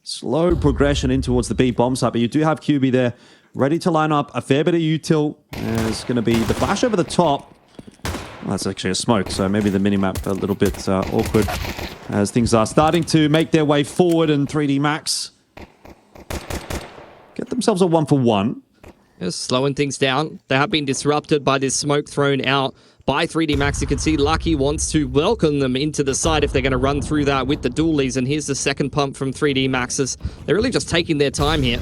slow progression in towards the B bomb site, but you do have QB there ready to line up a fair bit of util. There's going to be the flash over the top. Well, that's actually a smoke, so maybe the minimap a little bit awkward as things are starting to make their way forward, and 3D Max get themselves a 1-for-1. Just slowing things down. They have been disrupted by this smoke thrown out by 3D Max. You can see Lucky wants to welcome them into the site if they're going to run through that with the dualies. And here's the second pump from 3D Max's. They're really just taking their time here.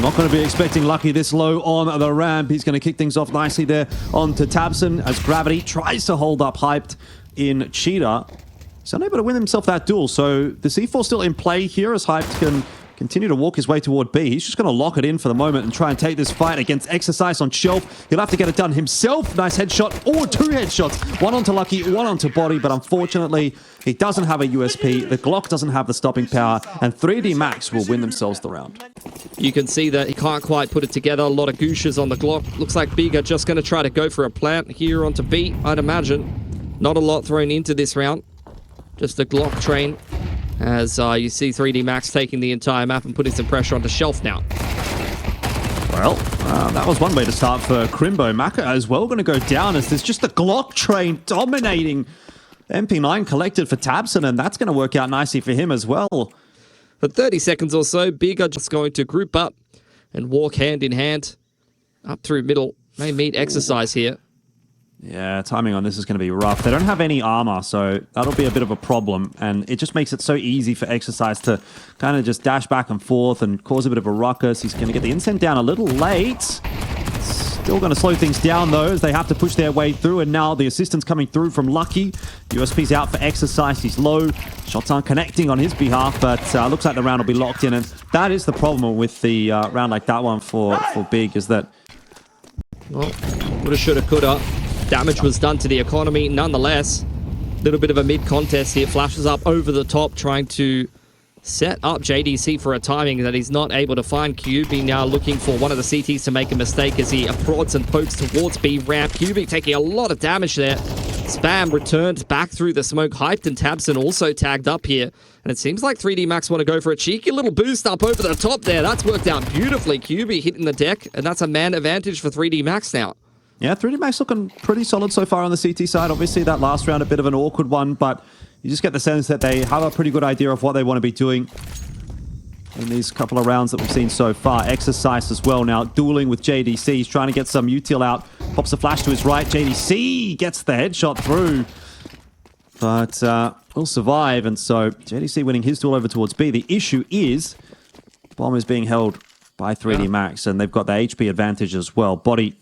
Not going to be expecting Lucky this low on the ramp. He's going to kick things off nicely there onto Tabson as Gravity tries to hold up Hyped in Cheetah. He's unable to win himself that duel. So the C4 still in play here as Hyped can continue to walk his way toward B. He's just going to lock it in for the moment and try and take this fight against Exercise on Shelf. He'll have to get it done himself. Nice headshot, or 2 headshots. One onto Lucky, one onto Body, but unfortunately, he doesn't have a USP. The Glock doesn't have the stopping power, and 3D Max will win themselves the round. You can see that he can't quite put it together. A lot of gooshes on the Glock. Looks like Big are just going to try to go for a plant here onto B, I'd imagine. Not a lot thrown into this round. Just a Glock train. As you see 3D Max taking the entire map and putting some pressure onto Shelf now. Well, that was one way to start for Crimbo. Maka as well going to go down as there's just a Glock train dominating. MP9 collected for Tabson, and that's going to work out nicely for him as well. For 30 seconds or so, Big are just going to group up and walk hand in hand up through middle. May meet Exercise here. Yeah, timing on this is going to be rough. They don't have any armor, so that'll be a bit of a problem. And it just makes it so easy for Exercise to kind of just dash back and forth and cause a bit of a ruckus. He's going to get the incent down a little late. Still going to slow things down, though, as they have to push their way through. And now the assistance coming through from Lucky. USP's out for Exercise. He's low. Shots aren't connecting on his behalf, but looks like the round will be locked in. And that is the problem with the round like that one for Big, is that... Well, woulda, shoulda, coulda. Damage was done to the economy nonetheless. Little bit of a mid-contest here. Flashes up over the top, trying to set up JDC for a timing that he's not able to find. QB now looking for one of the CTs to make a mistake as he prods and pokes towards B ramp. QB taking a lot of damage there. Spam returned back through the smoke. Hyped and Tabson also tagged up here. And it seems like 3D Max want to go for a cheeky little boost up over the top there. That's worked out beautifully. QB hitting the deck, and that's a man advantage for 3D Max now. Yeah, 3D Max looking pretty solid so far on the CT side. Obviously, that last round a bit of an awkward one, but you just get the sense that they have a pretty good idea of what they want to be doing in these couple of rounds that we've seen so far. Exercise as well now, dueling with JDC. He's trying to get some util out. Pops a flash to his right. JDC gets the headshot through, but will survive. And so JDC winning his duel over towards B. The issue is bomb is being held by 3D Max, and they've got the HP advantage as well. Body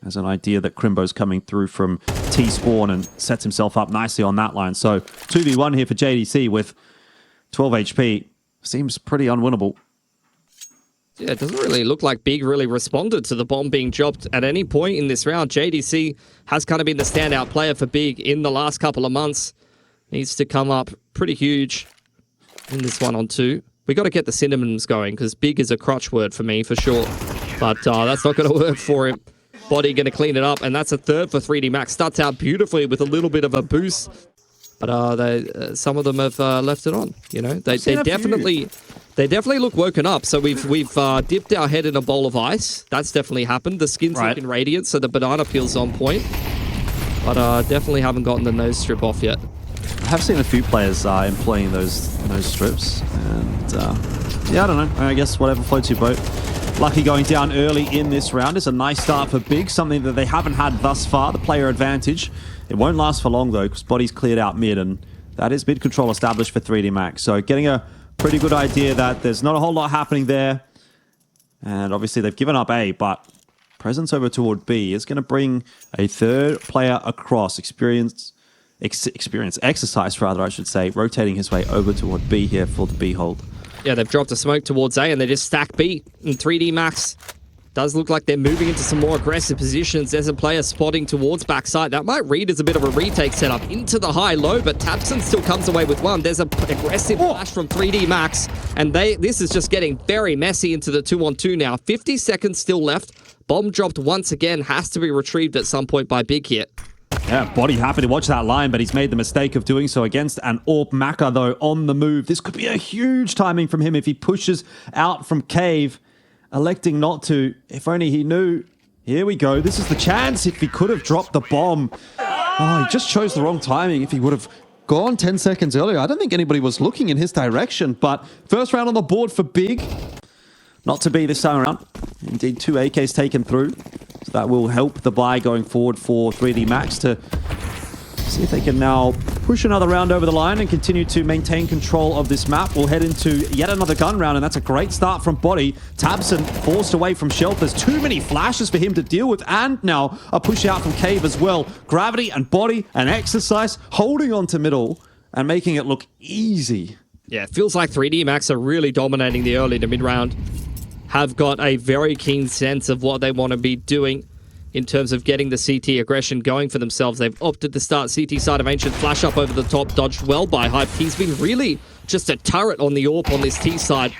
has an idea that Crimbo's coming through from T-spawn and sets himself up nicely on that line. So 2v1 here for JDC with 12 HP. Seems pretty unwinnable. Yeah, it doesn't really look like Big really responded to the bomb being dropped at any point in this round. JDC has kind of been the standout player for Big in the last couple of months. Needs to come up pretty huge in this 1-on-2. We got to get the cinnamons going because Big is a crutch word for me for sure. But that's not going to work for him. Body going to clean it up, and that's a third for 3D Max. Starts out beautifully with a little bit of a boost, but some of them have left it on. You know, they definitely look woken up. So we've dipped our head in a bowl of ice. That's definitely happened. The skin's looking radiant, so the banana peel's on point, but definitely haven't gotten the nose strip off yet. I have seen a few players employing those nose strips, and yeah, I don't know. I guess whatever floats your boat. Lucky going down early in this round is a nice start for Big, something that they haven't had thus far, the player advantage. It won't last for long, though, because Body's cleared out mid, and that is mid control established for 3D Max. So getting a pretty good idea that there's not a whole lot happening there. And obviously they've given up A, but presence over toward B is going to bring a third player across. Exercise, rather, I should say, rotating his way over toward B here for the B hold. Yeah, they've dropped a smoke towards A, and they just stack B. And 3D Max does look like they're moving into some more aggressive positions. There's a player spotting towards backside. That might read as a bit of a retake setup into the high-low, but Tabson still comes away with one. There's an aggressive flash from 3D Max, and this is just getting very messy into the 2-on-2 now. 50 seconds still left. Bomb dropped once again. Has to be retrieved at some point by Big here. Yeah, Body happy to watch that line, but he's made the mistake of doing so against an AWP. Maka, though, on the move. This could be a huge timing from him if he pushes out from Cave, electing not to. If only he knew. Here we go. This is the chance if he could have dropped the bomb. Oh, he just chose the wrong timing. If he would have gone 10 seconds earlier, I don't think anybody was looking in his direction, but first round on the board for Big. Not to be this time around. Indeed, 2 AKs taken through. So that will help the buy going forward for 3D Max to see if they can now push another round over the line and continue to maintain control of this map. We'll head into yet another gun round, and that's a great start from Body. Tabson forced away from Shelf. There's too many flashes for him to deal with, and now a push out from Cave as well. Gravity and Body and Exercise holding on to middle and making it look easy. Yeah, it feels like 3D Max are really dominating the early to mid round. Have got a very keen sense of what they want to be doing in terms of getting the CT aggression going for themselves. They've opted to start CT side of Ancient. Flash up over the top, dodged well by Hype. He's been really just a turret on the AWP on this T side.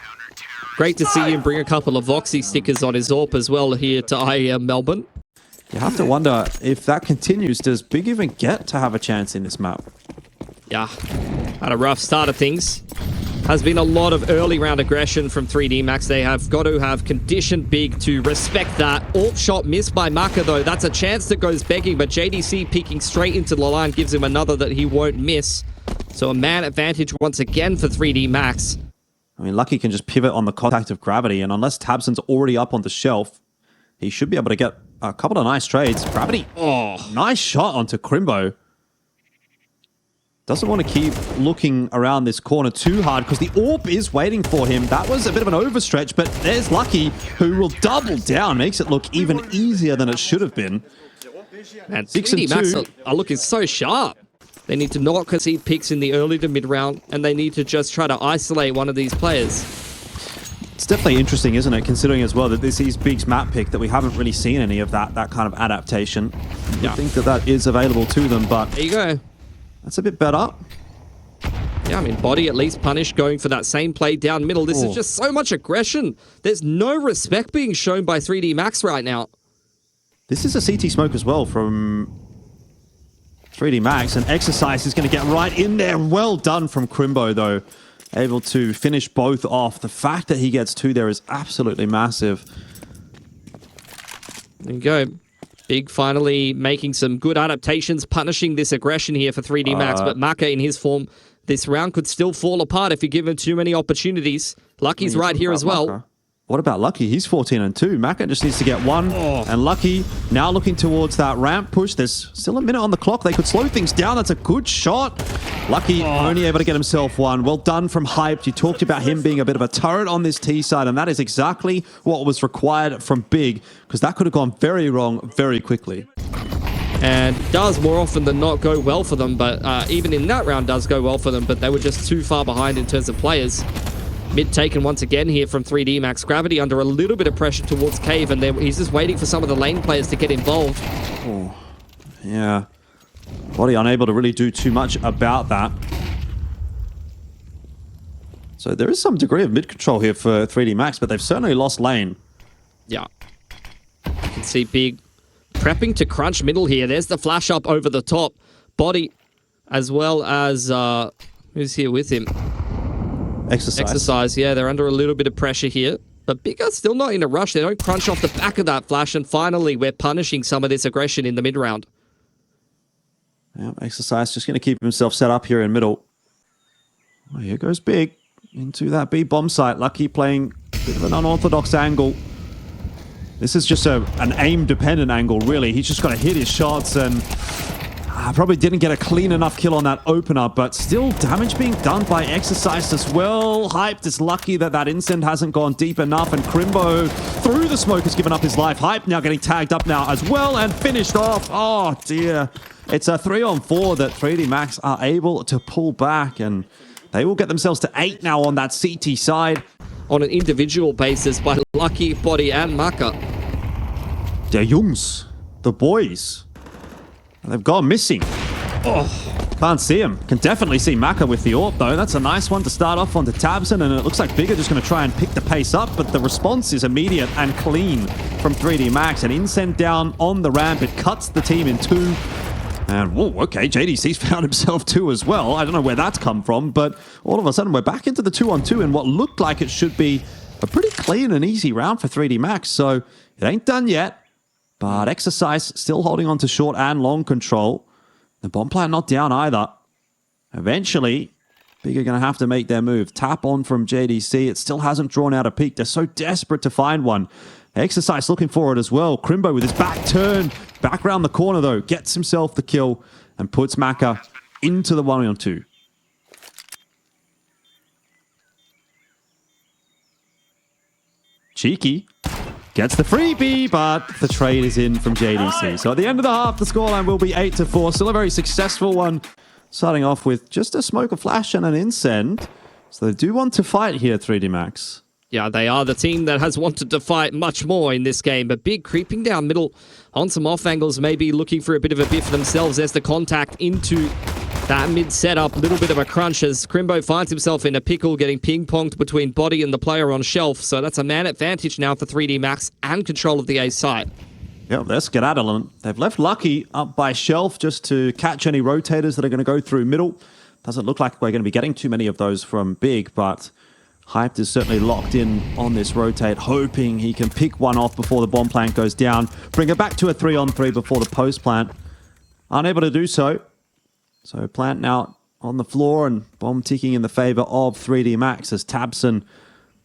Great to see him bring a couple of Voxy stickers on his AWP as well here to IEM Melbourne. You have to wonder if that continues, does Big even get to have a chance in this map? Yeah, had a rough start of things. Has been a lot of early round aggression from 3D Max. They have got to have conditioned Big to respect that. AWP shot missed by Maka, though. That's a chance that goes begging, but JDC peeking straight into the line gives him another that he won't miss. So a man advantage once again for 3D Max. I mean, Lucky can just pivot on the contact of Gravity, and unless Tabson's already up on the shelf, he should be able to get a couple of nice trades. Gravity, nice shot onto Crimbo. Doesn't want to keep looking around this corner too hard because the AWP is waiting for him. That was a bit of an overstretch, but there's Lucky, who will double down. Makes it look even easier than it should have been. And 3D Max are looking so sharp. They need to not concede picks in the early to mid round, and they need to just try to isolate one of these players. It's definitely interesting, isn't it, considering as well that this is Big's map pick, that we haven't really seen any of that kind of adaptation. I think that is available to them, but there you go. That's a bit better. Yeah, I mean, Body at least punished going for that same play down middle. This is just so much aggression. There's no respect being shown by 3D Max right now. This is a CT smoke as well from 3D Max, and Exercise is going to get right in there. Well done from Crimbo, though. Able to finish both off. The fact that he gets 2 there is absolutely massive. There you go. Big finally making some good adaptations, punishing this aggression here for 3D Max, but Maka in his form, this round could still fall apart if you give him too many opportunities. Lucky's right here as well. Maka. What about Lucky? He's 14-2. Maka just needs to get 1. And Lucky now looking towards that ramp push. There's still a minute on the clock. They could slow things down. That's a good shot. Lucky only able to get himself 1. Well done from Hyped. You talked about him being a bit of a turret on this T side, and that is exactly what was required from Big, because that could have gone very wrong very quickly. And does more often than not go well for them, but even in that round does go well for them, but they were just too far behind in terms of players. Mid taken once again here from 3D Max. Gravity under a little bit of pressure towards Cave, and he's just waiting for some of the lane players to get involved. Oh, yeah. Body unable to really do too much about that. So there is some degree of mid control here for 3D Max, but they've certainly lost lane. Yeah. You can see Big prepping to crunch middle here. There's the flash up over the top. Body, as well as who's here with him? Exercise, yeah, they're under a little bit of pressure here. But Big are still not in a rush. They don't crunch off the back of that flash. And finally, we're punishing some of this aggression in the mid-round. Yeah, Exercise just going to keep himself set up here in middle. Oh, here goes Big into that B bomb site. Lucky playing a bit of an unorthodox angle. This is just an aim-dependent angle, really. He's just got to hit his shots, and probably didn't get a clean enough kill on that opener, but still damage being done by Exercise as well. Hyped is lucky that that incend hasn't gone deep enough, and Crimbo through the smoke has given up his life. Hype now getting tagged up now as well and finished off. Oh dear. It's a 3-on-4 that 3D Max are able to pull back, and they will get themselves to 8 now on that CT side. On an individual basis by Lucky, Body, and Maka. Der Jungs, the boys. They've gone missing. Oh, can't see him. Can definitely see Maka with the AWP, though. That's a nice one to start off onto Tabson, and it looks like Big are just going to try and pick the pace up, but the response is immediate and clean from 3D Max. An incend down on the ramp. It cuts the team in 2. And, whoa, okay, JDC's found himself 2 as well. I don't know where that's come from, but all of a sudden we're back into the 2-on-2 in what looked like it should be a pretty clean and easy round for 3D Max. So it ain't done yet, but Exercise still holding on to short and long control. The bomb plant not down either. Eventually, Big are going to have to make their move. Tap on from JDC. It still hasn't drawn out a peak. They're so desperate to find one. Exercise looking for it as well. Crimbo with his back turned. Back around the corner, though. Gets himself the kill and puts Maka into the 1-on-2. Cheeky gets the freebie, but the trade is in from JDC. So at the end of the half, the scoreline will be 8-4. Still a very successful one. Starting off with just a smoke, a flash, and an incend. So they do want to fight here, 3D Max. Yeah, they are the team that has wanted to fight much more in this game, but Big creeping down middle on some off angles, maybe looking for a bit of a bit for themselves. There's the contact into that mid setup, little bit of a crunch as Crimbo finds himself in a pickle, getting ping-ponged between body and the player on shelf. So that's a man advantage now for 3D Max and control of the A site. Yeah, they're skedaddling. They've left Lucky up by shelf just to catch any rotators that are going to go through middle. Doesn't look like we're going to be getting too many of those from Big, but Hyped is certainly locked in on this rotate, hoping he can pick one off before the bomb plant goes down. Bring it back to a 3-on-3 before the post plant. Unable to do so. So plant now on the floor and bomb ticking in the favor of 3D Max as Tabson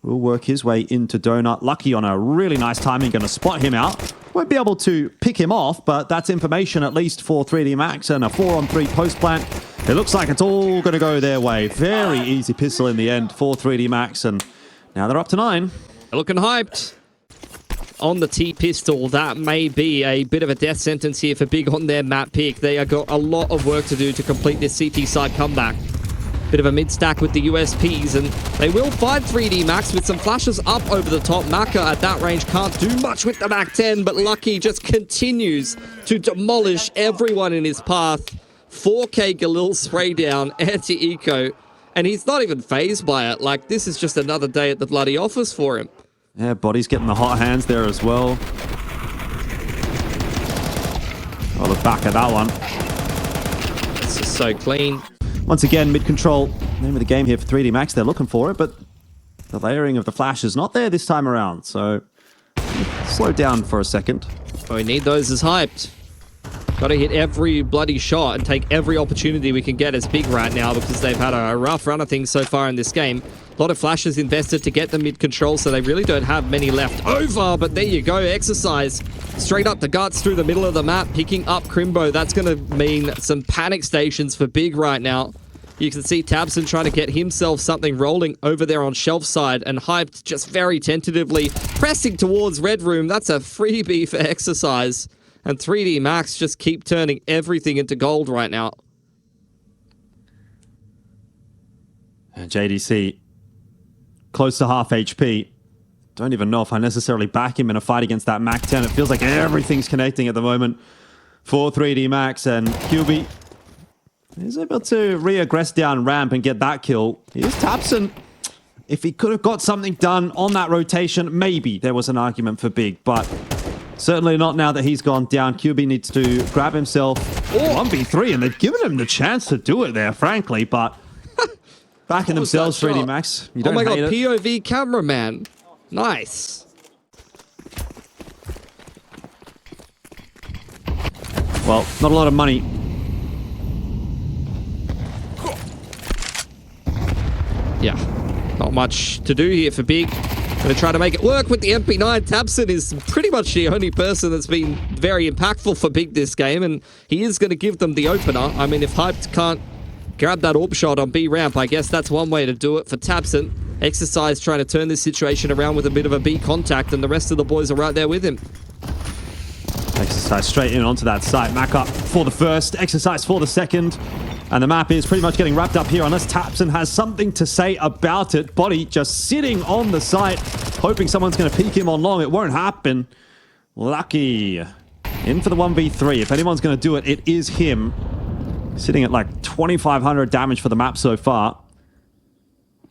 will work his way into Donut. Lucky on a really nice timing, going to spot him out. Won't be able to pick him off, but that's information at least for 3D Max and a 4-on-3 post plant. It looks like it's all going to go their way. Very easy pistol in the end for 3D Max, and now they're up to 9. Looking hyped on the T-pistol. That may be a bit of a death sentence here for Big on their map pick. They have got a lot of work to do to complete this CT side comeback. Bit of a mid-stack with the USPs, and they will find 3D Max with some flashes up over the top. Maka at that range can't do much with the Mac 10, but Lucky just continues to demolish everyone in his path. 4K Galil spray down, anti-eco, and he's not even phased by it. Like, this is just another day at the bloody office for him. Yeah, Body's getting the hot hands there as well. Oh, look back at that one. It's just so clean. Once again, mid-control, name of the game here for 3D Max. They're looking for it, but the layering of the flash is not there this time around, so slow down for a second. Oh, we need those as hyped. Got to hit every bloody shot and take every opportunity we can get as Big right now because they've had a rough run of things so far in this game. A lot of flashes invested to get the mid-control, so they really don't have many left over. But there you go, Exercise. Straight up the guts through the middle of the map, picking up Crimbo. That's going to mean some panic stations for Big right now. You can see Tabson trying to get himself something rolling over there on shelf side, and Hyped just very tentatively pressing towards Red Room. That's a freebie for Exercise. And 3D Max just keep turning everything into gold right now. And JDC, close to half HP. Don't even know if I necessarily back him in a fight against that Mac 10. It feels like everything's connecting at the moment for 3D Max. And QB is able to re-aggress down ramp and get that kill. Here's Tabson. If he could have got something done on that rotation, maybe there was an argument for Big, but certainly not now that he's gone down. QB needs to grab himself 1v3, and they've given him the chance to do it there, frankly, but backing themselves, 3D Max. You don't oh my god, hate it. POV cameraman. Nice. Well, not a lot of money. Yeah, not much to do here for Big. Going to try to make it work with the MP9. Tabson is pretty much the only person that's been very impactful for Big this game, and he is going to give them the opener. I mean, if Hyped can't grab that AWP shot on B ramp, I guess that's one way to do it for Tabson. Exercise trying to turn this situation around with a bit of a B contact, and the rest of the boys are right there with him. Exercise straight in onto that site. Mac up for the first, Exercise for the second. And the map is pretty much getting wrapped up here unless Tabson has something to say about it. Body just sitting on the site, hoping someone's going to peek him on long. It won't happen. Lucky in for the 1v3. If anyone's going to do it, it is him. Sitting at like 2,500 damage for the map so far.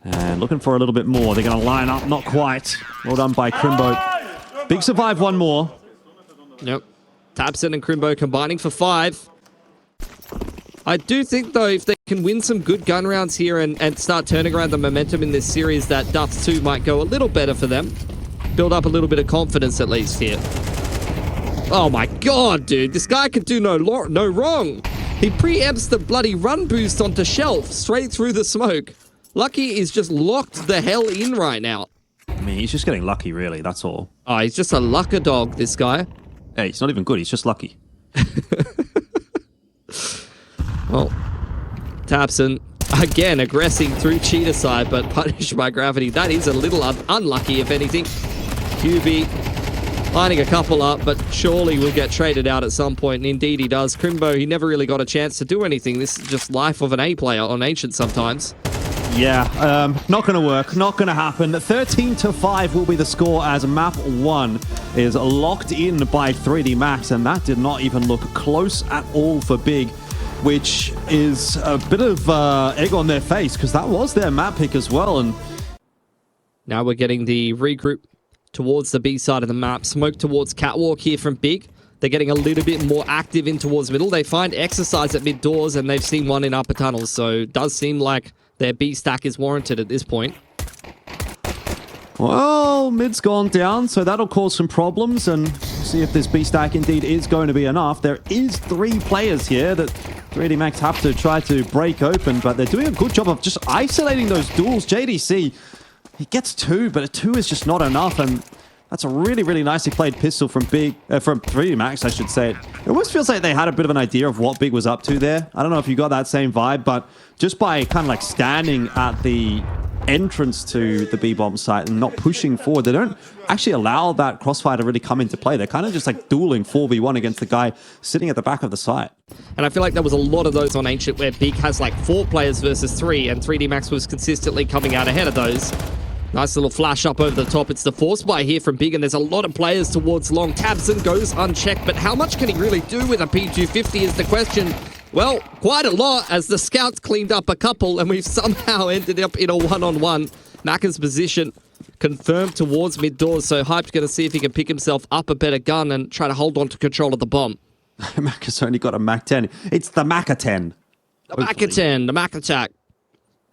And looking for a little bit more. They're going to line up. Not quite. Well done by Crimbo. Big survive one more. Yep. Tabson and Crimbo combining for 5. I do think, though, if they can win some good gun rounds here and start turning around the momentum in this series, that Duffs 2 might go a little better for them. Build up a little bit of confidence, at least, here. Oh, my God, dude. This guy can do no wrong. He preempts the bloody run boost onto Shelf, straight through the smoke. Lucky is just locked the hell in right now. I mean, he's just getting lucky, really. That's all. Oh, he's just a lucker dog, this guy. Hey, he's not even good. He's just lucky. Well, Tapson, again, aggressing through cheater side, but punished by gravity. That is a little unlucky, if anything. QB lining a couple up, but surely will get traded out at some point, and indeed he does. Crimbo, he never really got a chance to do anything. This is just life of an A player on Ancient sometimes. Yeah, not going to work. Not going to happen. 13-5 will be the score as map 1 is locked in by 3D Max, and that did not even look close at all for Big, which is a bit of egg on their face, because that was their map pick as well. And now we're getting the regroup towards the B side of the map. Smoke towards Catwalk here from Big. They're getting a little bit more active in towards middle. They find Exercise at mid doors, and they've seen one in upper tunnels, so it does seem like their B stack is warranted at this point. Well, mid's gone down, so that'll cause some problems, and see if this B stack indeed is going to be enough. There is 3 players here that 3D Max have to try to break open, but they're doing a good job of just isolating those duels. JDC, he gets 2, but a 2 is just not enough, and that's a really, really nicely played pistol from Big, from 3D Max, I should say. It almost feels like they had a bit of an idea of what Big was up to there. I don't know if you got that same vibe, but just by kind of like standing at the entrance to the B-bomb site and not pushing forward, they don't actually allow that crossfire to really come into play. They're kind of just like dueling 4v1 against the guy sitting at the back of the site. And I feel like there was a lot of those on Ancient where Big has like 4 players versus 3, and 3D Max was consistently coming out ahead of those. Nice little flash up over the top. It's the force buy here from Big, and there's a lot of players towards long. Tabson goes unchecked, but how much can he really do with a P250 is the question. Well, quite a lot, as the scouts cleaned up a couple, and we've somehow ended up in a one-on-one. Macca's position confirmed towards mid-doors, so Hype's going to see if he can pick himself up a better gun and try to hold on to control of the bomb. Macca's only got a Mac 10. It's the Maca 10. The Maca 10, the Mac attack.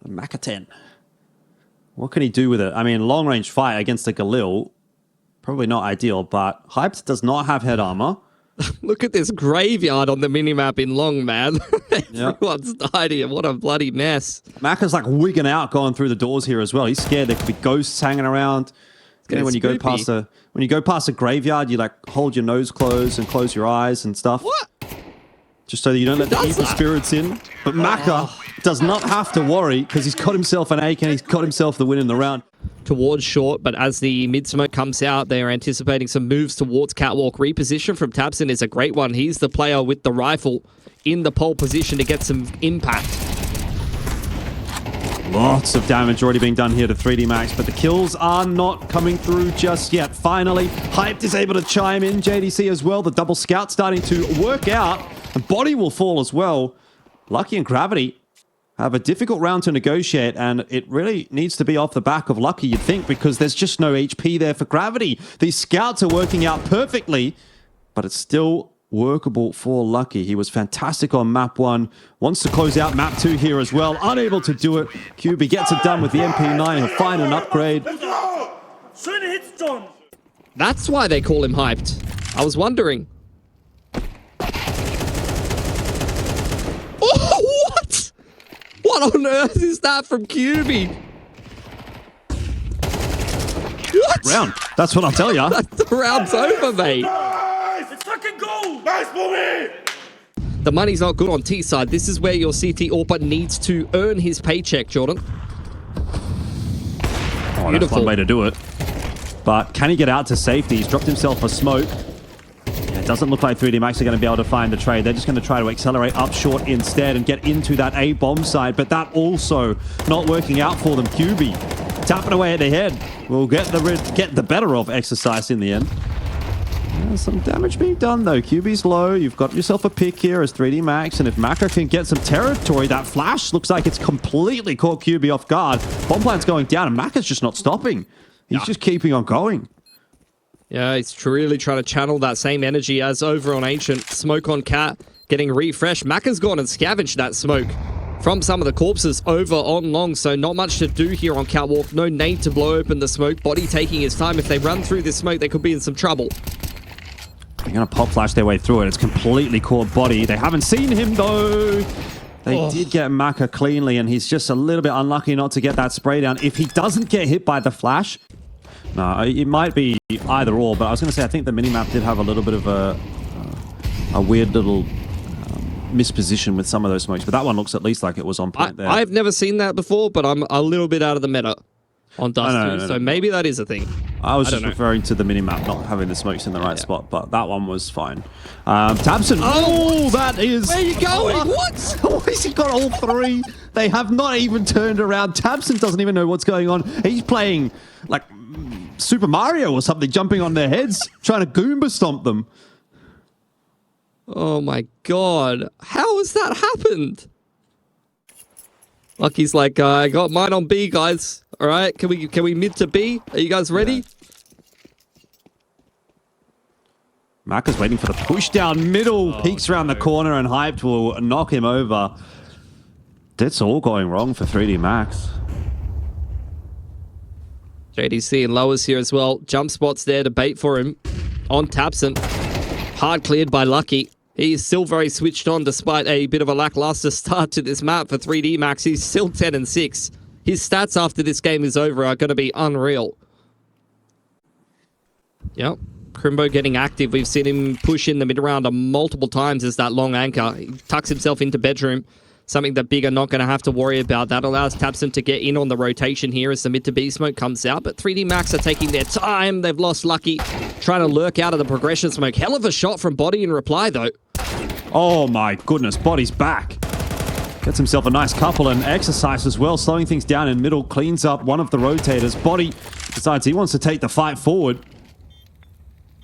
The Maca 10. What can he do with it? I mean, long-range fight against a Galil, probably not ideal, but Hyped does not have head armor. Look at this graveyard on the minimap in long, man. Everyone's died here. What a bloody mess. Macca's like wigging out going through the doors here as well. He's scared there could be ghosts hanging around. You know, when you go past a graveyard, you like hold your nose closed and close your eyes and stuff. What? Just so that you don't let the evil spirits in. But Macca does not have to worry because he's got himself an AK and he's got himself the win in the round. Towards short, but as the mid-smoke comes out, they are anticipating some moves towards Catwalk. Reposition from Tabson is a great one. He's the player with the rifle in the pole position to get some impact. Lots of damage already being done here to 3D Max, but the kills are not coming through just yet. Finally, Hyped is able to chime in. JDC as well. The double scout starting to work out. And Body will fall as well. Lucky and Gravity have a difficult round to negotiate, and it really needs to be off the back of Lucky, you'd think, because there's just no HP there for Gravity. These scouts are working out perfectly, but it's still workable for Lucky. He was fantastic on map 1. Wants to close out map 2 here as well. Unable to do it. QB gets it done with the MP9. He'll find an upgrade. That's why they call him Hyped. I was wondering. Oh, what? What on earth is that from QB? What? Round. That's what I'll tell you. The round's over, mate. Let's fucking go! Nice movie! The money's not good on T side. This is where your CT AWPer needs to earn his paycheck, Jordan. Oh, that's one way to do it. But can he get out to safety? He's dropped himself a smoke. Yeah, it doesn't look like 3D Max are going to be able to find the trade. They're just going to try to accelerate up short instead and get into that A bomb side. But that also not working out for them. QB tapping away at the head. Will get the better of Exercise in the end. Some damage being done though. QB's low. You've got yourself a pick here as 3D Max, and if Macca can get some territory, that flash looks like it's completely caught QB off guard. Bomb plant's going down, and Macca's just not stopping. He's just keeping on going. Yeah, he's really trying to channel that same energy as over on Ancient. Smoke on Cat. getting refreshed. Macca's gone and scavenged that smoke from some of the corpses over on long, so not much to do here on Catwalk. No nade to blow open the smoke. Body taking his time. If they run through this smoke, they could be in some trouble. They're going to pop flash their way through it. It's completely caught Body. They haven't seen him, though. They did get Macca cleanly, and he's just a little bit unlucky not to get that spray down. If he doesn't get hit by the flash, no, it might be either or, but I was going to say, I think the minimap did have a little bit of a weird little misposition with some of those smokes, but that one looks at least like it was on point there. I've never seen that before, but I'm a little bit out of the meta on Dust 2, so maybe that is a thing. I was just referring to the minimap not having the smokes in the right spot, but that one was fine. Tabson, that is... Where are you going? What? Why has he got all three? They have not even turned around. Tabson doesn't even know what's going on. He's playing like Super Mario or something, jumping on their heads, trying to Goomba stomp them. Oh my god. How has that happened? Lucky's like, I got mine on B, guys. All right, can we mid to B? Are you guys ready? Macca's waiting for the push down middle, peeks around the corner, and Hyped will knock him over. That's all going wrong for 3D Max. JDC and Lowers here as well. Jump spots there to bait for him on Tabson. Hard cleared by Lucky. He is still very switched on despite a bit of a lackluster start to this map for 3D Max. He's still 10-6. His stats after this game is over are going to be unreal. Yep. Crimbo getting active. We've seen him push in the mid-round multiple times as that long anchor. He tucks himself into bedroom. Something that Big are not going to have to worry about. That allows Tabson to get in on the rotation here as the mid to B smoke comes out. But 3D Max are taking their time. They've lost Lucky, trying to lurk out of the progression smoke. Hell of a shot from Body in reply, though. Oh my goodness, Body's back. Gets himself a nice couple and exercise as well, slowing things down in middle, cleans up one of the rotators. Body decides he wants to take the fight forward.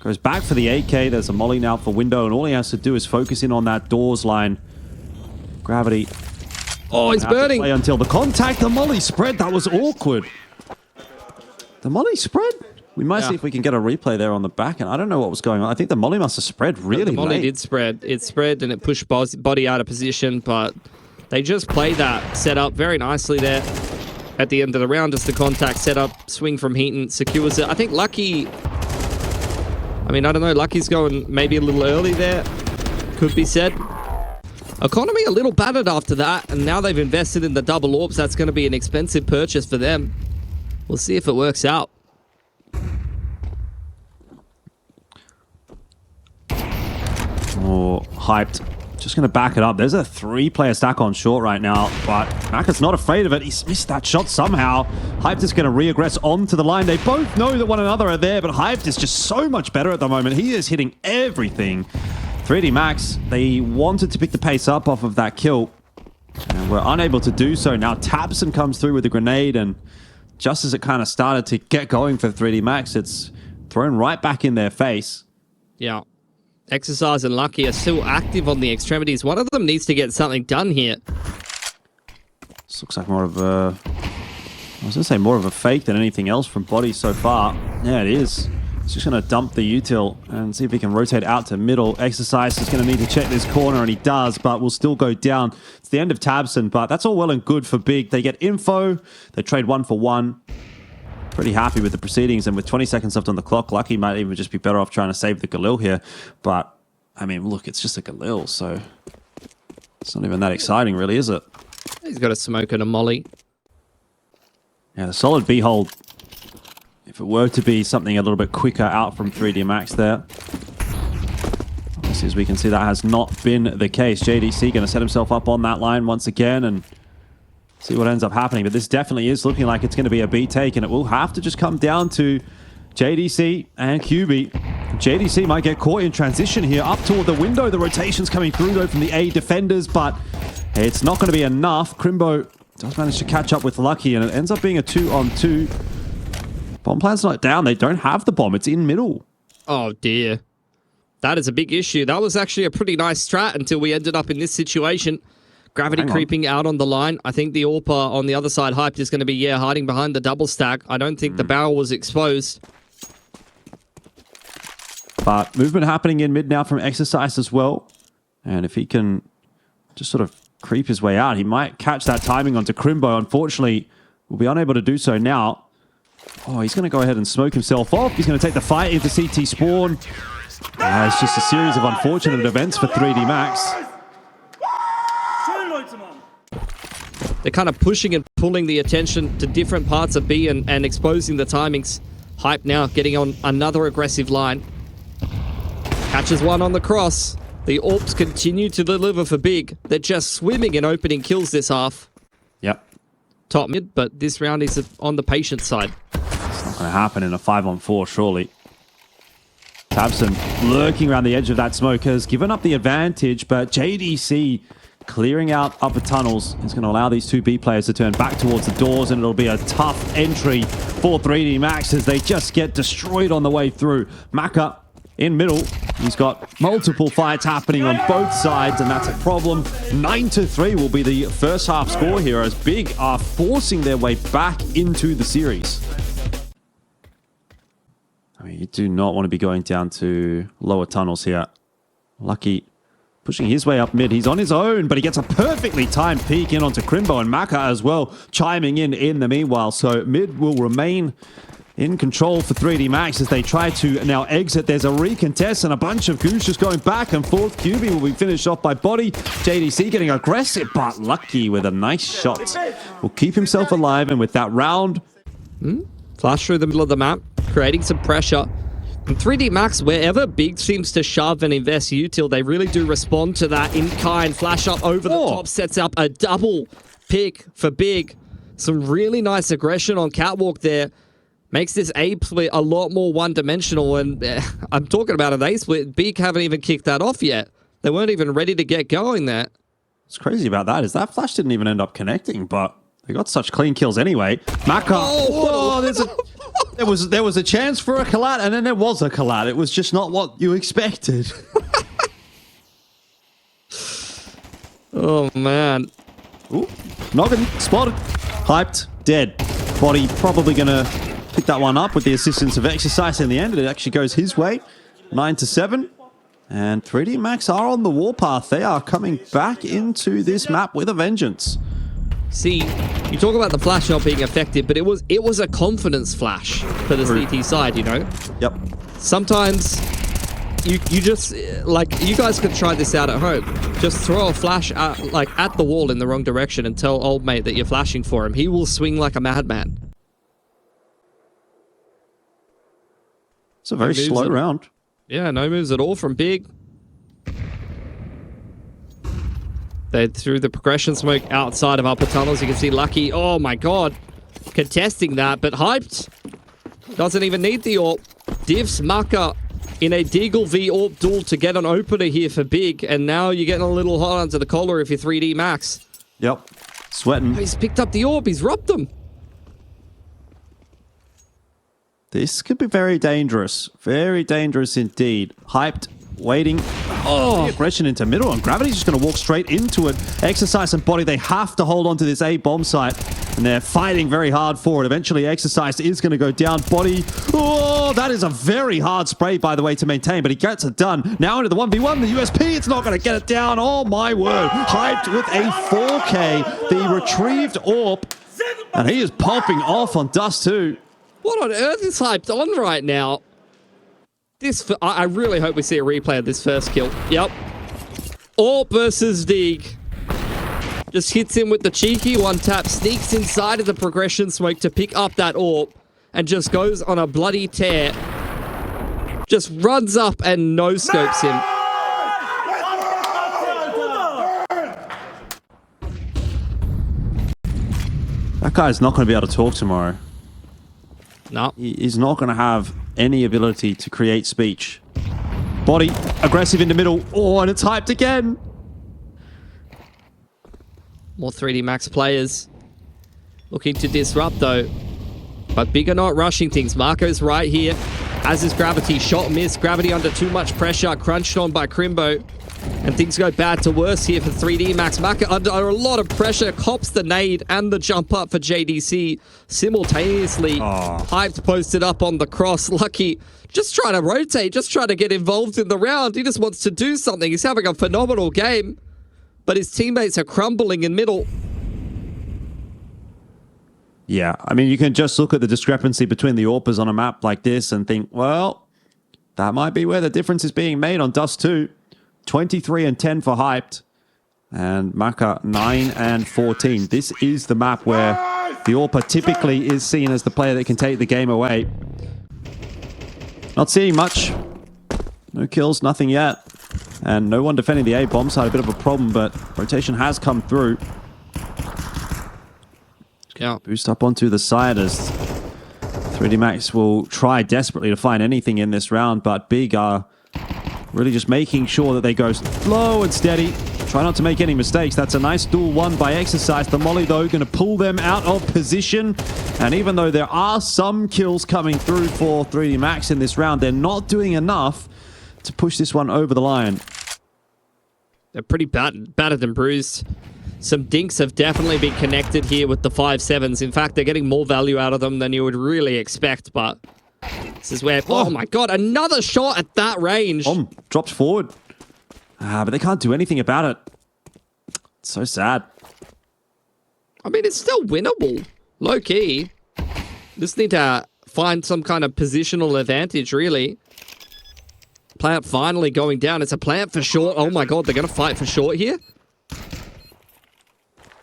Goes back for the 8K. There's a molly now for window, and all he has to do is focus in on that doors line. Gravity. Oh, he's burning. Play until the contact. The molly spread. That was awkward. The molly spread. We might see if we can get a replay there on the back. And I don't know what was going on. I think the molly must have spread really late. The molly did spread. It spread and it pushed Body out of position, but they just played that setup very nicely there at the end of the round. Just the contact setup, swing from Heaton secures it. I think Lucky... I mean, I don't know. Lucky's going maybe a little early there. Could be said. Economy a little battered after that, and now they've invested in the double orbs. That's going to be an expensive purchase for them. We'll see if it works out. Oh, Hyped. Just going to back it up. There's a 3-player stack on short right now, but Macca's not afraid of it. He's missed that shot somehow. Hyped is going to re-aggress onto the line. They both know that one another are there, but Hyped is just so much better at the moment. He is hitting everything. 3D Max, they wanted to pick the pace up off of that kill, and were unable to do so. Now Tabson comes through with a grenade, and just as it kind of started to get going for 3D Max, it's thrown right back in their face. Yeah. Exercise and Lucky are still active on the extremities. One of them needs to get something done here. This looks like more of a... I was going to say more of a fake than anything else from Body so far. Yeah, it is. He's just going to dump the util and see if he can rotate out to middle. Exercise is going to need to check this corner, and he does, but will still go down. It's the end of Tabson, but that's all well and good for Big. They get info. They trade 1 for 1. Pretty happy with the proceedings, and with 20 seconds left on the clock, Lucky might even just be better off trying to save the Galil here. But, I mean, look, it's just a Galil, so it's not even that exciting, really, is it? He's got a smoke and a molly. Yeah, the solid B hold. If it were to be something a little bit quicker out from 3D Max there. Obviously, as we can see, that has not been the case. JDC going to set himself up on that line once again and see what ends up happening. But this definitely is looking like it's going to be a B take, and it will have to just come down to JDC and QB. JDC might get caught in transition here up toward the window. The rotation's coming through, though, from the A defenders, but it's not going to be enough. Crimbo does manage to catch up with Lucky, and it ends up being a 2-on-2. Bomb plan's not down. They don't have the bomb. It's in middle. Oh, dear. That is a big issue. That was actually a pretty nice strat until we ended up in this situation. Gravity creeping out on the line. I think the AWPer on the other side, Hyped, is going to be, hiding behind the double stack. I don't think the barrel was exposed. But movement happening in mid now from Exercise as well. And if he can just sort of creep his way out, he might catch that timing onto Crimbo. Unfortunately, will be unable to do so now. Oh, he's going to go ahead and smoke himself off. He's going to take the fight into CT spawn. It's just a series of unfortunate events for 3D Max. They're kind of pushing and pulling the attention to different parts of B and exposing the timings. Hype now getting on another aggressive line. Catches one on the cross. The AWPs continue to deliver for Big. They're just swimming in opening kills this half. Yep. Top mid, but this round is on the patient side. It's not going to happen in a 5-on-4, surely. Tabson lurking around the edge of that smoke has given up the advantage, but JDC clearing out upper tunnels is going to allow these two B players to turn back towards the doors, and it'll be a tough entry for 3D Max as they just get destroyed on the way through. Maka in middle. He's got multiple fights happening on both sides, and that's a problem. 9-3 will be the first half score here as Big are forcing their way back into the series. I mean, you do not want to be going down to lower tunnels here. Lucky pushing his way up mid. He's on his own, but he gets a perfectly timed peek in onto Crimbo, and Maka as well chiming in the meanwhile. So mid will remain in control for 3D Max as they try to now exit. There's a recontest and a bunch of goose just going back and forth. QB will be finished off by Body. JDC getting aggressive, but Lucky with a nice shot will keep himself alive, and with that round... Flash through the middle of the map, creating some pressure. And 3D Max, wherever Big seems to shove and invest util, they really do respond to that in kind. Flash up over the top, sets up a double pick for Big. Some really nice aggression on Catwalk there. Makes this A split a lot more one-dimensional, and I'm talking about an A split. Big haven't even kicked that off yet. They weren't even ready to get going there. What's crazy about that is that flash didn't even end up connecting, but they got such clean kills anyway. Maka, there was a chance for a collat, and then there was a collat. It was just not what you expected. Oh, man. Ooh, noggin, spotted, hyped, dead. Body probably going to pick that one up with the assistance of Exercise in the end. It actually goes his way, 9-7. And 3D Max are on the warpath. They are coming back into this map with a vengeance. See, you talk about the flash not being effective, but it was a confidence flash for the CT side, you know? Yep. Sometimes you just, like, you guys could try this out at home. Just throw a flash at the wall in the wrong direction and tell old mate that you're flashing for him. He will swing like a madman. It's a very slow round. Yeah, no moves at all from Big. They threw the progression smoke outside of upper tunnels. You can see Lucky, oh my god, contesting that, but Hyped doesn't even need the AWP. Diffs Maka in a Deagle v AWP duel to get an opener here for Big, and now you're getting a little hot under the collar if you're 3D Max. Yep, sweating. Oh, he's picked up the AWP, he's robbed them. This could be very dangerous indeed. Hyped, waiting. Oh, aggression into middle, and Gravity's just going to walk straight into it. Exercise and Body, they have to hold on to this A bomb site, and they're fighting very hard for it. Eventually, Exercise is going to go down. Body, oh, that is a very hard spray, by the way, to maintain, but he gets it done. Now into the 1v1, the USP, it's not going to get it down. Oh, my word. Hyped with a 4K, the retrieved AWP, and he is popping off on Dust 2. What on earth is Hyped on right now? I really hope we see a replay of this first kill. Yep. AWP versus Deeg. Just hits him with the cheeky one tap, sneaks inside of the progression smoke to pick up that AWP, and just goes on a bloody tear. Just runs up and no-scopes him. That guy's not going to be able to talk tomorrow. No. He's not going to have any ability to create speech. Body, aggressive in the middle. Oh, and it's Hyped again. More 3D Max players looking to disrupt, though. But Big are not rushing things. Marco's right here, as is Gravity. Shot missed. Gravity under too much pressure. Crunched on by Crimbo. And things go bad to worse here for 3D Max. Maka under a lot of pressure, cops the nade and the jump up for JDC simultaneously. Hyped posted up on the cross. Lucky just trying to rotate, just trying to get involved in the round. He just wants to do something. He's having a phenomenal game, but his teammates are crumbling in middle. Yeah, I mean, you can just look at the discrepancy between the AWPers on a map like this and think, well, that might be where the difference is being made on Dust 2. 23 and 10 for Hyped, and Maka 9 and 14. This is the map where the AWPer typically is seen as the player that can take the game away. Not seeing much. No kills, nothing yet. And no one defending the A bomb side, a bit of a problem, but rotation has come through. Yeah. Boost up onto the side as 3D Max will try desperately to find anything in this round, but Big are really just making sure that they go slow and steady. Try not to make any mistakes. That's a nice duel won by Exercise. The Molly, though, going to pull them out of position. And even though there are some kills coming through for 3D Max in this round, they're not doing enough to push this one over the line. They're pretty battered and bruised. Some dinks have definitely been connected here with the 5-7s. In fact, they're getting more value out of them than you would really expect, but this is where... Oh my god, another shot at that range. Dropped forward. But they can't do anything about it. It's so sad. I mean, it's still winnable. Low key. Just need to find some kind of positional advantage, really. Plant finally going down. It's a plant for short. Oh my god, they're going to fight for short here.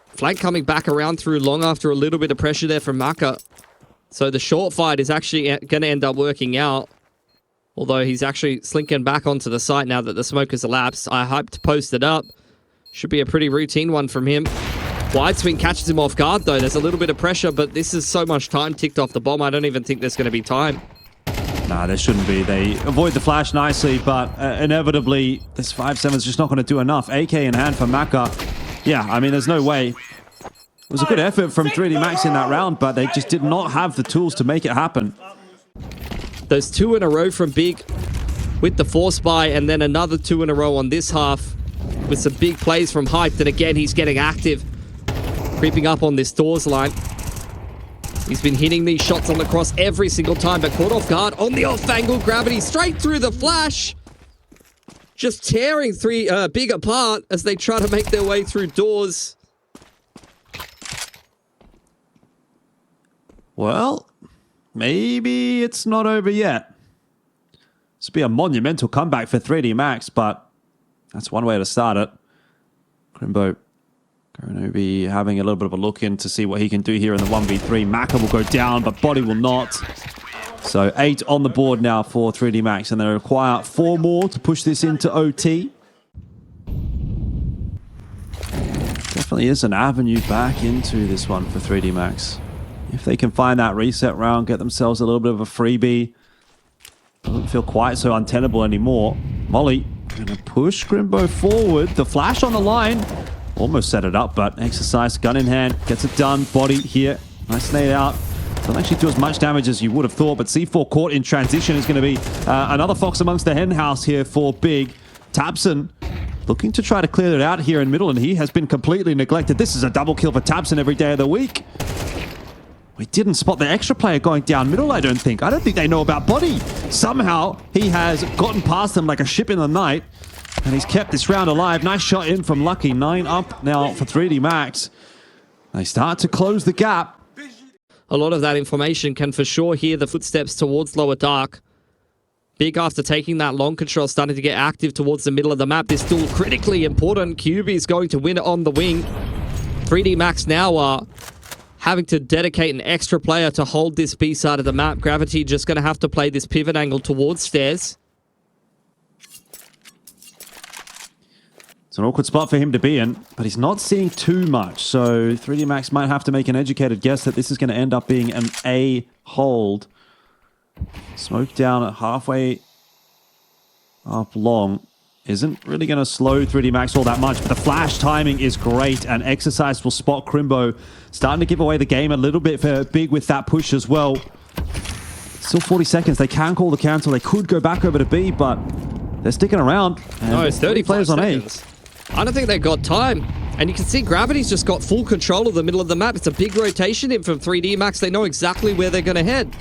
Flank coming back around through long after a little bit of pressure there from Maka. So the short fight is actually going to end up working out. Although he's actually slinking back onto the site now that the smoke has elapsed. I hyped posted up. Should be a pretty routine one from him. Wide swing catches him off guard though. There's a little bit of pressure, but this is so much time ticked off the bomb. I don't even think there's going to be time. Nah, there shouldn't be. They avoid the flash nicely, but inevitably this 5-7 is just not going to do enough. AK in hand for Maka. Yeah, I mean, there's no way. It was a good effort from 3D Max in that round, but they just did not have the tools to make it happen. Those 2 in a row from Big with the force buy, and then another 2 in a row on this half with some big plays from Hyped. And again, he's getting active, creeping up on this doors line. He's been hitting these shots on the cross every single time, but caught off guard on the off-angle gravity, straight through the flash. Just tearing Big apart as they try to make their way through doors. Well, maybe it's not over yet. This would be a monumental comeback for 3D Max, but that's one way to start it. Crimbo going to be having a little bit of a look in to see what he can do here in the 1v3. Maka will go down, but Body will not. So 8 on the board now for 3D Max, and they require 4 more to push this into OT. Definitely is an avenue back into this one for 3D Max. If they can find that reset round, get themselves a little bit of a freebie. Doesn't feel quite so untenable anymore. Molly going to push Grimbo forward. The flash on the line. Almost set it up, but Exercise, gun in hand, gets it done. Body here. Nice nade out. Doesn't actually do as much damage as you would have thought, but C4 caught in transition is going to be another fox amongst the hen house here for Big. Tabson looking to try to clear it out here in middle, and he has been completely neglected. This is a double kill for Tabson every day of the week. We didn't spot the extra player going down middle, I don't think. I don't think they know about Body. Somehow, he has gotten past them like a ship in the night, and he's kept this round alive. Nice shot in from Lucky. 9 up now for 3D Max. They start to close the gap. A lot of that information can for sure hear the footsteps towards Lower Dark. Big, after taking that long control, starting to get active towards the middle of the map. This duel critically important. QB is going to win it on the wing. 3D Max now are having to dedicate an extra player to hold this B side of the map. Gravity just going to have to play this pivot angle towards stairs. It's an awkward spot for him to be in, but he's not seeing too much. So 3D Max might have to make an educated guess that this is going to end up being an A hold. Smoke down at halfway up long isn't really going to slow 3D Max all that much, but the flash timing is great, and Exercise will spot Crimbo. Starting to give away the game a little bit for Big with that push as well. Still 40 seconds. They can call the cancel. They could go back over to B, but they're sticking around. No, it's 30 players on A. seconds. I don't think they got time. And you can see Gravity's just got full control of the middle of the map. It's a big rotation in from 3D Max. They know exactly where they're going to head.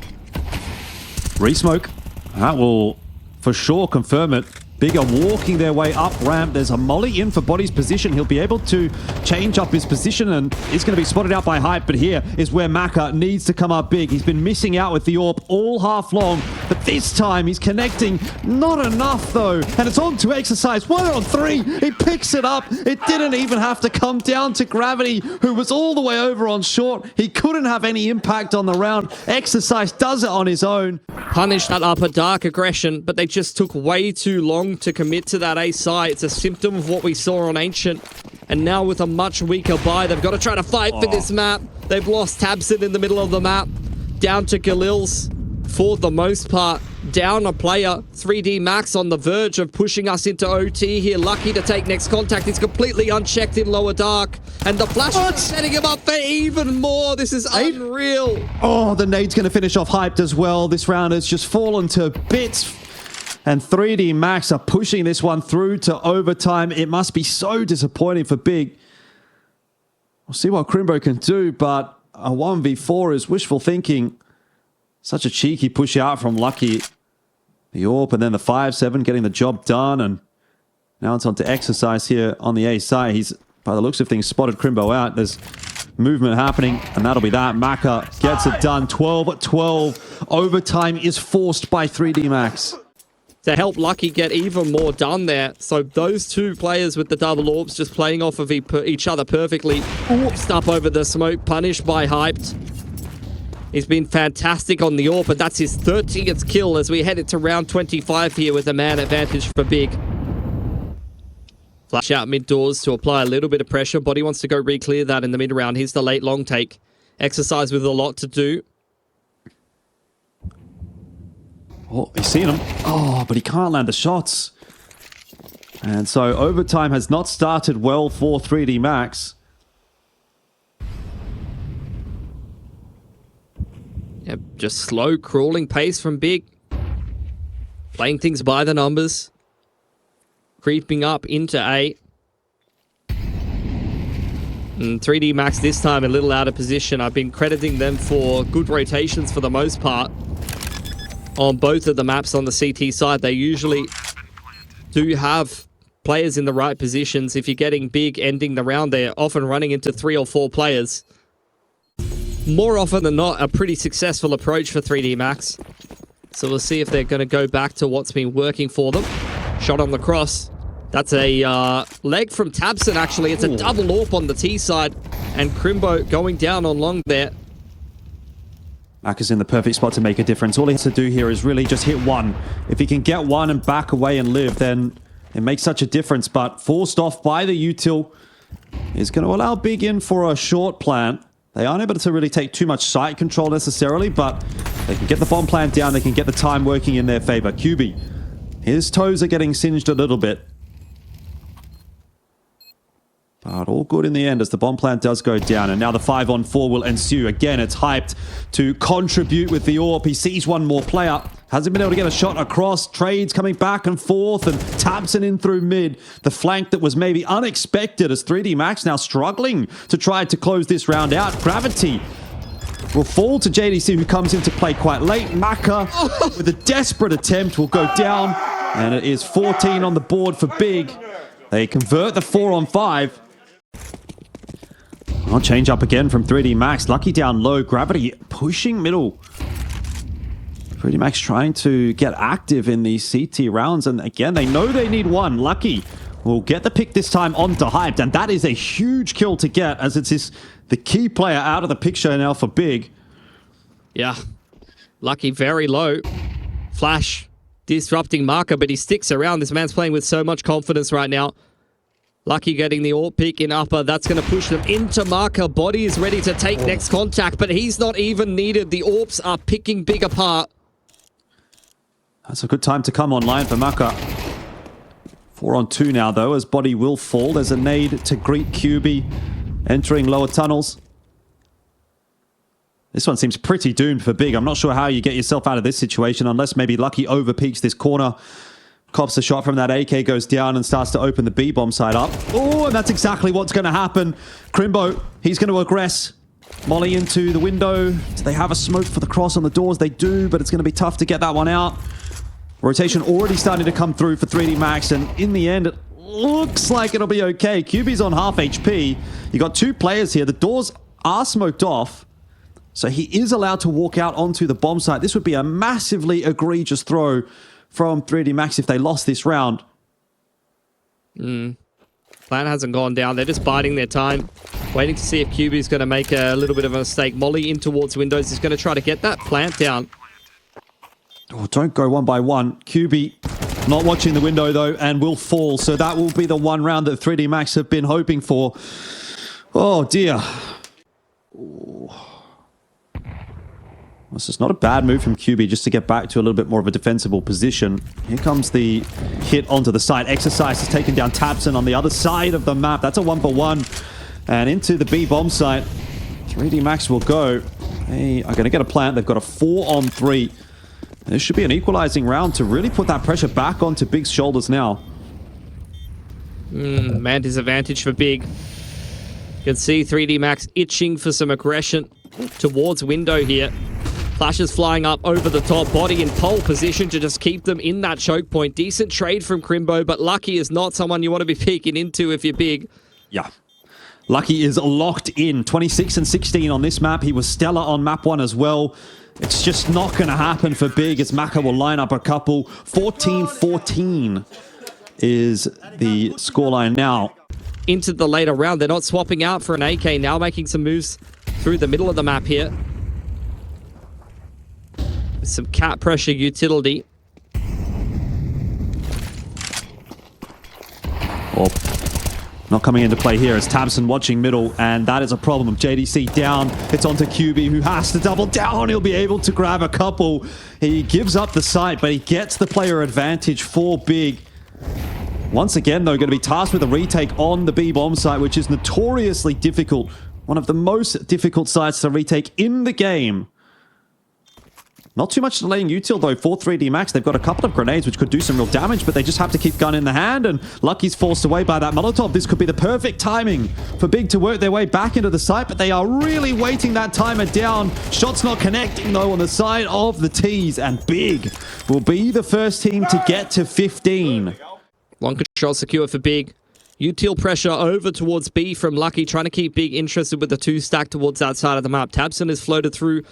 Resmoke. That will for sure confirm it. Big are walking their way up ramp. There's a molly in for Body's position. He'll be able to change up his position and is going to be spotted out by Hype. But here is where Maka needs to come up big. He's been missing out with the AWP all half long. But this time he's connecting. Not enough though. And it's on to Exercise. 1 on 3. He picks it up. It didn't even have to come down to Gravity, who was all the way over on short. He couldn't have any impact on the round. Exercise does it on his own. Punished that upper dark aggression, but they just took way too long to commit to that A site. It's a symptom of what we saw on Ancient. And now with a much weaker buy, they've got to try to fight for this map. They've lost Tabson in the middle of the map. Down to Galil's for the most part. Down a player. 3D Max on the verge of pushing us into OT here. Lucky to take next contact. He's completely unchecked in lower dark. And the flash is setting him up for even more. This is unreal. Oh, the nade's going to finish off Hyped as well. This round has just fallen to bits. And 3D Max are pushing this one through to overtime. It must be so disappointing for Big. We'll see what Crimbo can do, but a 1v4 is wishful thinking. Such a cheeky push out from Lucky. The AWP and then the 5-7 getting the job done. And now it's on to Exercise here on the A side. He's, by the looks of things, spotted Crimbo out. There's movement happening, and that'll be that. Maka gets it done. 12-12. Overtime is forced by 3D Max. To help Lucky get even more done there. So those two players with the double AWPs just playing off of each other perfectly. AWP'd up over the smoke, punished by Hyped. He's been fantastic on the AWP, but that's his 30th kill as we head into round 25 here with a man advantage for Big. Flash out mid doors to apply a little bit of pressure. Body wants to go re-clear that in the mid round. Here's the late long take. Exercise with a lot to do. Oh, he's seen him. Oh, but he can't land the shots. And so overtime has not started well for 3D Max. Yeah, just slow crawling pace from Big. Playing things by the numbers. Creeping up into A. And 3D Max this time a little out of position. I've been crediting them for good rotations for the most part. On both of the maps on the CT side, they usually do have players in the right positions. If you're getting Big ending the round, they're often running into 3 or 4 players. More often than not, a pretty successful approach for 3D Max. So we'll see if they're going to go back to what's been working for them. Shot on the cross. That's a leg from Tabson, actually. It's a double AWP on the T side. And Crimbo going down on long there. Maka's in the perfect spot to make a difference. All he has to do here is really just hit one. If he can get one and back away and live, then it makes such a difference. But forced off by the util is going to allow Big in for a short plant. They aren't able to really take too much site control necessarily, but they can get the bomb plant down. They can get the time working in their favor. QB, his toes are getting singed a little bit. But all good in the end as the bomb plant does go down. And now the 5-on-4 will ensue. Again, it's Hyped to contribute with the AWP. He sees one more player. Hasn't been able to get a shot across. Trades coming back and forth. And Tabson in through mid. The flank that was maybe unexpected as 3D Max now struggling to try to close this round out. Gravity will fall to JDC, who comes into play quite late. Maka with a desperate attempt will go down. And it is 14 on the board for Big. They convert the 4-on-5. I'll change up again from 3D Max. Lucky down low. Gravity pushing middle. 3D Max trying to get active in these CT rounds. And again, they know they need one. Lucky will get the pick this time onto Hyped. And that is a huge kill to get, as it's the key player out of the picture now for Big. Yeah. Lucky very low. Flash disrupting Marker, but he sticks around. This man's playing with so much confidence right now. Lucky getting the AWP pick in upper. That's going to push them into Marker. Body is ready to take next contact, but he's not even needed. The AWPs are picking Big apart. That's a good time to come online for Maka. 4-on-2 now, though, as Body will fall. There's a nade to greet QB entering lower tunnels. This one seems pretty doomed for Big. I'm not sure how you get yourself out of this situation unless maybe Lucky overpeaks this corner. Cops a shot from that AK, goes down and starts to open the B-bomb side up. Oh, and that's exactly what's going to happen. Crimbo, he's going to aggress. Molly into the window. Do they have a smoke for the cross on the doors? They do, but it's going to be tough to get that one out. Rotation already starting to come through for 3D Max, and in the end, it looks like it'll be okay. QB's on half HP. You got two players here. The doors are smoked off, so he is allowed to walk out onto the bomb site. This would be a massively egregious throw from 3D Max if they lost this round. Plan hasn't gone down. They're just biding their time, waiting to see if QB's going to make a little bit of a mistake. Molly in towards windows is going to try to get that plant down. Oh, don't go one by one. QB not watching the window, though, and will fall. So that will be the one round that 3D Max have been hoping for. Oh, dear. This is not a bad move from QB just to get back to a little bit more of a defensible position. Here comes the hit onto the side. Exercise has taken down Tabson on the other side of the map. That's a 1-for-1. And into the B bomb site. 3D Max will go. They are going to get a plant. They've got a 4-on-3. This should be an equalizing round to really put that pressure back onto Big's shoulders now. Man disadvantage for Big. You can see 3D Max itching for some aggression towards window here. Flashes flying up over the top, body in pole position to just keep them in that choke point. Decent trade from Crimbo, but Lucky is not someone you want to be peeking into if you're Big. Yeah. Lucky is locked in. 26 and 16 on this map. He was stellar on map 1 as well. It's just not going to happen for Big as Maka will line up a couple. 14-14 is the scoreline now. Into the later round, they're not swapping out for an AK, now making some moves through the middle of the map here. With some cat pressure utility. Oh, not coming into play here as Tabson watching middle, and that is a problem. JDC down. It's onto QB, who has to double down. He'll be able to grab a couple. He gives up the site, but he gets the player advantage for Big. Once again, though, going to be tasked with a retake on the B-bomb site, which is notoriously difficult. One of the most difficult sites to retake in the game. Not too much delaying util, though, for 3D Max. They've got a couple of grenades, which could do some real damage, but they just have to keep gun in the hand, and Lucky's forced away by that Molotov. This could be the perfect timing for Big to work their way back into the site, but they are really waiting that timer down. Shots not connecting, though, on the side of the T's, and Big will be the first team to get to 15. One control secure for Big. Util pressure over towards B from Lucky, trying to keep Big interested with the two stack towards that side of the map. Tabson is floated through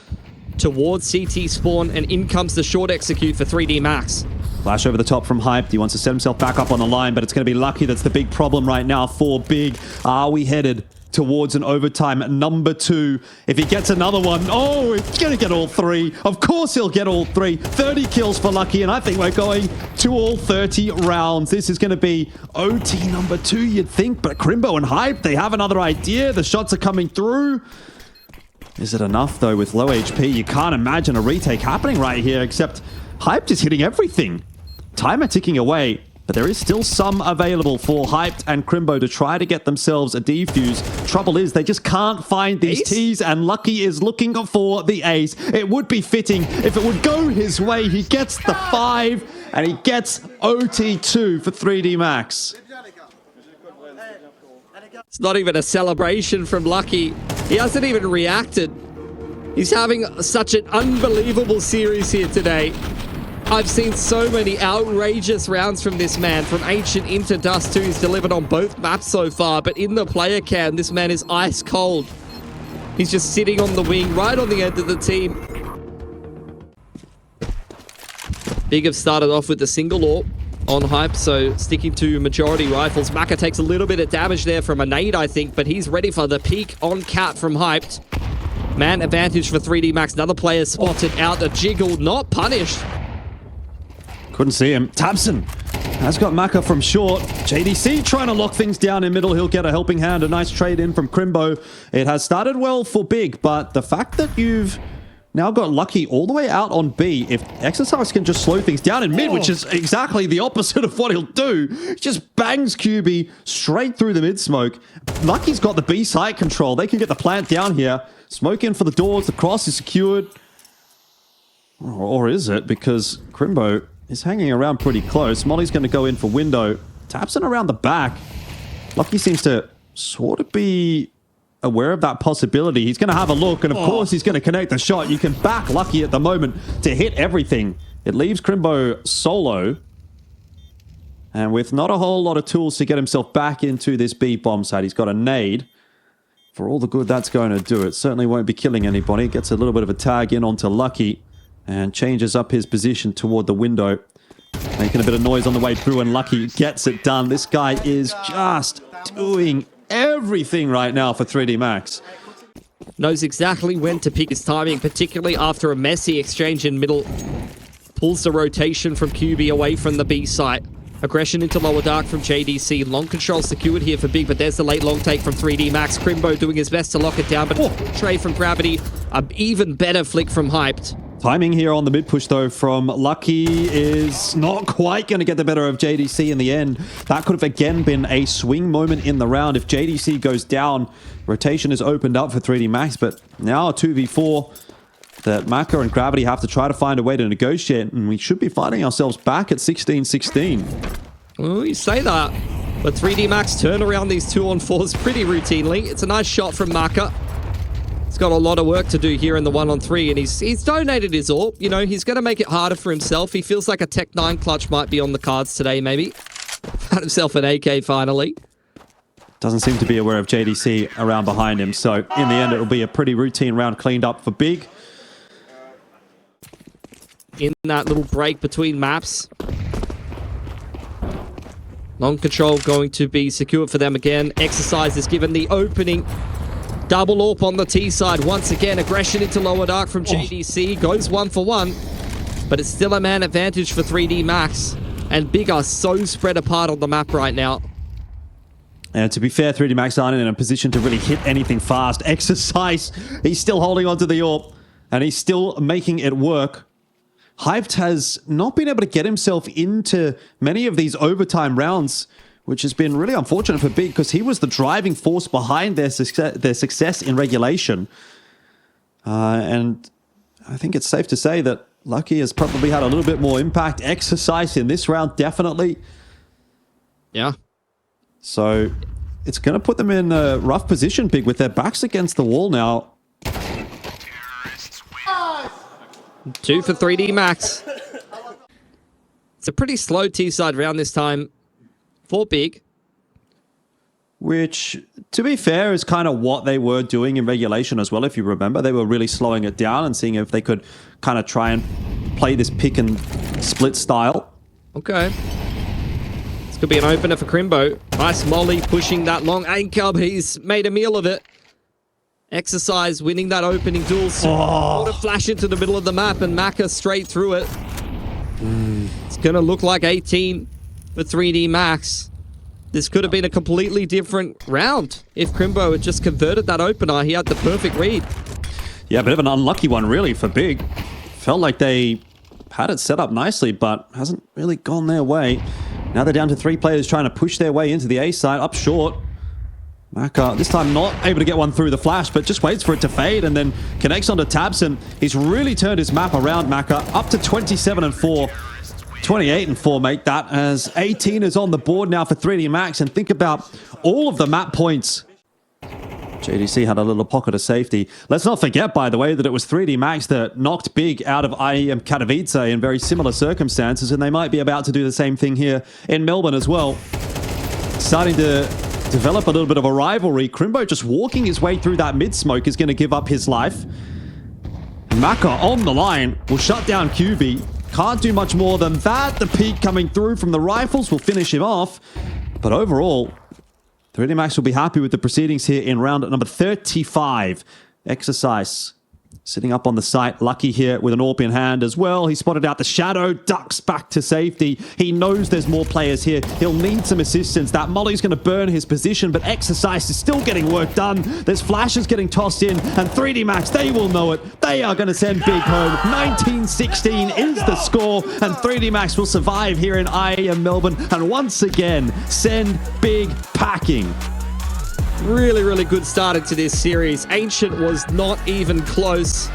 towards CT spawn, and in comes the short execute for 3D Max. Flash over the top from Hyped. He wants to set himself back up on the line, but it's going to be Lucky that's the big problem right now for Big. Are we headed towards an overtime number 2? If he gets another one, oh, he's going to get all 3. Of course he'll get all 3. 30 kills for Lucky, and I think we're going to all 30 rounds. This is going to be OT number 2, you'd think, but Crimbo and Hype, they have another idea. The shots are coming through. Is it enough, though, with low HP? You can't imagine a retake happening right here, except Hyped is hitting everything. Timer ticking away, but there is still some available for Hyped and Crimbo to try to get themselves a defuse. Trouble is, they just can't find these T's, and Lucky is looking for the ace. It would be fitting if it would go his way. He gets the 5, and he gets OT2 for 3D Max. It's not even a celebration from Lucky. He hasn't even reacted. He's having such an unbelievable series here today. I've seen so many outrageous rounds from this man, from Ancient into Dust 2. He's delivered on both maps so far, but in the player cam, this man is ice cold. He's just sitting on the wing, right on the end of the team. Big have started off with a single AWP on Hype, so sticking to majority rifles. Maka takes a little bit of damage there from a nade, I think, but he's ready for the peak on Cat from Hyped. Man advantage for 3D Max. Another player spotted out. The jiggle, not punished. Couldn't see him. Tabson has got Maka from short. JDC trying to lock things down in middle. He'll get a helping hand. A nice trade in from Crimbo. It has started well for Big, but the fact that you've now got Lucky all the way out on B, if Exercise can just slow things down in mid, which is exactly the opposite of what he'll do, he just bangs QB straight through the mid smoke. Lucky's got the B site control. They can get the plant down here. Smoke in for the doors. The cross is secured. Or is it? Because Crimbo, is hanging around pretty close. Molly's going to go in for window. Taps in around the back. Lucky seems to sort of be aware of that possibility. He's going to have a look, and of course he's going to connect the shot. You can back Lucky at the moment to hit everything. It leaves Crimbo solo, and with not a whole lot of tools to get himself back into this B bomb site. He's got a nade. For all the good that's going to do, it certainly won't be killing anybody. Gets a little bit of a tag in onto Lucky and changes up his position toward the window. Making a bit of noise on the way through, and Lucky gets it done. This guy is just doing everything right now for 3D Max. Knows exactly when to pick his timing, particularly after a messy exchange in middle. Pulls the rotation from QB away from the B site. Aggression into lower dark from JDC. Long control secured here for Big, but there's the late long take from 3D Max. Crimbo doing his best to lock it down, but Trey from Gravity, an even better flick from Hyped. Timing here on the mid push, though, from Lucky is not quite going to get the better of JDC in the end. That could have again been a swing moment in the round. If JDC goes down, rotation is opened up for 3D Max, but now a 2v4 that Maka and Gravity have to try to find a way to negotiate, and we should be finding ourselves back at 16-16. Well, you say that, but 3D Max turn around these 2-on-4s pretty routinely. It's a nice shot from Maka. He's got a lot of work to do here in the 1-on-3, and he's donated his AWP. You know, he's going to make it harder for himself. He feels like a Tech 9 clutch might be on the cards today, maybe. Found himself an AK finally. Doesn't seem to be aware of JDC around behind him, so in the end, it'll be a pretty routine round cleaned up for Big. In that little break between maps. Long control going to be secured for them again. Exercise is given the opening. Double AWP on the T side. Once again, aggression into lower dark from JDC. Goes 1-for-1. But it's still a man advantage for 3D Max. And Big are so spread apart on the map right now. And to be fair, 3D Max aren't in a position to really hit anything fast. Exercise, he's still holding on to the AWP. And he's still making it work. Hyped has not been able to get himself into many of these overtime rounds, which has been really unfortunate for Big, because he was the driving force behind their success in regulation. And I think it's safe to say that Lucky has probably had a little bit more impact. Exercise in this round, definitely. Yeah. So it's going to put them in a rough position, Big, with their backs against the wall now. 2 for 3D Max. It's a pretty slow T-side round this time for Big. Which, to be fair, is kind of what they were doing in regulation as well, if you remember. They were really slowing it down and seeing if they could kind of try and play this pick and split style. Okay. This could be an opener for Crimbo. Nice Molly pushing that long anchor, but he's made a meal of it. Exercise winning that opening duel. Sort of flash into the middle of the map, and Maka straight through it. It's going to look like 18 for 3D Max. This could have been a completely different round if Crimbo had just converted that opener. He had the perfect read. Yeah, a bit of an unlucky one, really, for Big. Felt like they had it set up nicely, but hasn't really gone their way. Now they're down to 3 players trying to push their way into the A side, up short. Maka, this time not able to get one through the flash, but just waits for it to fade and then connects onto Tabson. He's really turned his map around, Maka, up to 27-4. 28-4, make that, as 18 is on the board now for 3D Max. And think about all of the map points. JDC had a little pocket of safety. Let's not forget, by the way, that it was 3D Max that knocked Big out of IEM Katowice in very similar circumstances, and they might be about to do the same thing here in Melbourne as well. Starting to develop a little bit of a rivalry. Crimbo just walking his way through that mid-smoke is going to give up his life. Maka on the line will shut down QB. Can't do much more than that. The peak coming through from the rifles will finish him off. But overall, 3D Max will be happy with the proceedings here in round number 35. Exercise sitting up on the site. Lucky here with an AWP in hand as well. He spotted out the shadow, ducks back to safety. He knows there's more players here. He'll need some assistance. That Molly's going to burn his position, but Exercise is still getting work done. There's flashes getting tossed in, and 3D Max, they will know it. They are going to send Big home. 19-16 is the score, and 3D Max will survive here in IEM Melbourne, and once again, send Big packing. Really, really good start into this series. Ancient was not even close.